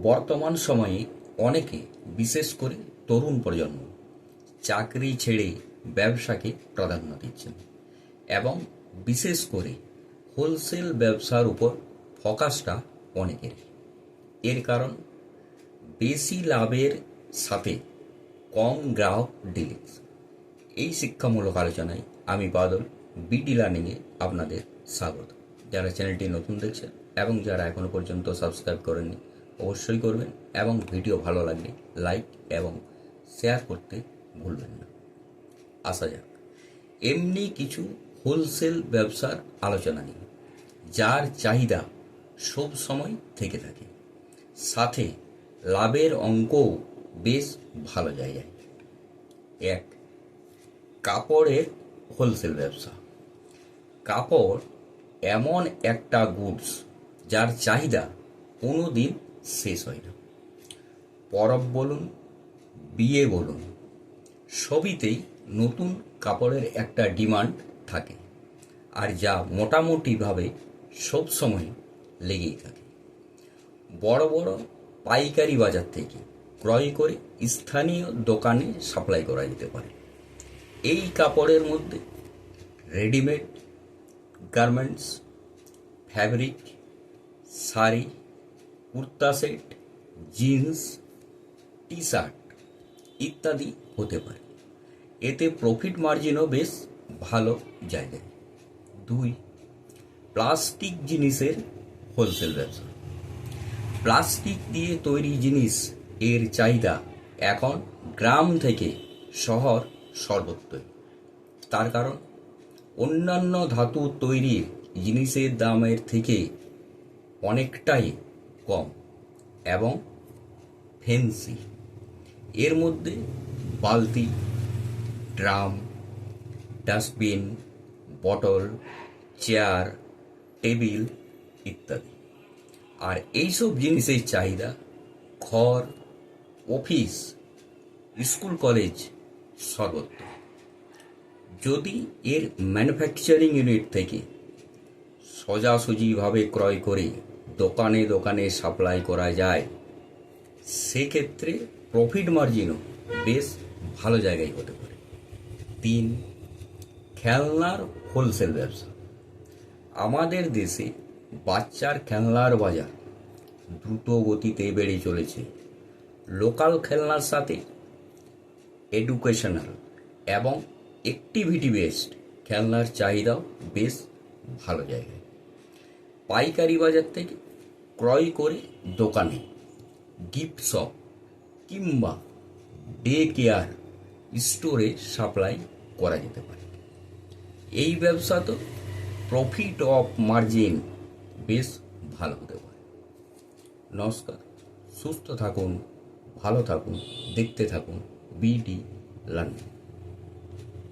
বর্তমান সময়ে অনেকে, বিশেষ করে তরুণ প্রজন্ম, চাকরি ছেড়ে ব্যবসাকে প্রাধান্য দিচ্ছেন এবং বিশেষ করে হোলসেল ব্যবসার উপর ফোকাসটা অনেকের। এর কারণ বেশি লাভের সাথে কম গ্রাহক ডিলিংস। এই শিক্ষামূলক আলোচনায় আমি বাদল বিডি লার্নিংয়ে আপনাদের স্বাগত। যারা চ্যানেলটি নতুন দেখছেন এবং যারা এখনও পর্যন্ত সাবস্ক্রাইব করেননি অবশ্যই করবেন এবং ভিডিও ভালো লাগলে লাইক এবং শেয়ার করতে ভুলবেন না। আসা যাক এমনি কিছু হোলসেল ব্যবসার আলোচনা নিয়ে, যার চাহিদা সব সময় থেকে থাকে, সাথে লাভের অঙ্কও বেশ ভালো জায়গায়। এক, কাপড়ের হোলসেল ব্যবসা। কাপড় এমন একটা গুডস যার চাহিদা কোনো দিন শেষ হয় না। পরব বলুন, বিয়ে বলুন, সবইতেই নতুন কাপড়ের একটা ডিমান্ড থাকে, আর যা মোটামুটিভাবে সবসময় লেগেই থাকে। বড় বড় পাইকারি বাজার থেকে ক্রয় করে স্থানীয় দোকানে সাপ্লাই করা যেতে পারে। এই কাপড়ের মধ্যে readymade garments, fabric, sari, kurta set, jeans, T shirt ইত্যাদি হতে পারে। এতে প্রফিট মার্জিনও বেশ ভালো জায়গায়। দুই, প্লাস্টিক জিনিসের হোলসেল ব্যবসা। প্লাস্টিক দিয়ে তৈরি জিনিস এর চাহিদা এখন গ্রাম থেকে শহর সর্বত্রই। তার কারণ অন্যান্য ধাতু তৈরির জিনিসের দামের থেকে অনেকটাই কম এবং ফ্যান্সি। এর মধ্যে বালতি, drum, dustbin, bottle, chair, table ইত্যাদি। আর এইসব জিনিসের চাহিদা ঘর, অফিস, স্কুল, কলেজ সর্বত্র। যদি এর ম্যানুফ্যাকচারিং ইউনিট থেকে সোজাসুজিভাবে ক্রয় করে দোকানে দোকানে সাপ্লাই করা যায়, সেক্ষেত্রে প্রফিট মার্জিনও বেশ ভালো জায়গায় হতে পারে। তিন, খেলনার হোলসেল ব্যবসা। আমাদের দেশে বাচ্চার খেলনার বাজার দ্রুত গতিতে বেড়ে চলেছে। লোকাল খেলনার সাথে এডুকেশনাল এবং অ্যাক্টিভিটি বেসড খেলনার চাহিদাও বেশ ভালো জায়গায়। পাইকারি বাজার থেকে ক্রয় করে দোকানে, গিফট শপ কিংবা ডে কেয়ার স্টোরে সাপ্লাই করা যেতে পারে। এই ব্যবসা তো প্রফিট অফ মার্জিন বেশ ভালো হতে পারে। নমস্কার, সুস্থ থাকুন, ভালো থাকুন, দেখতে থাকুন বিডি লার্নিং।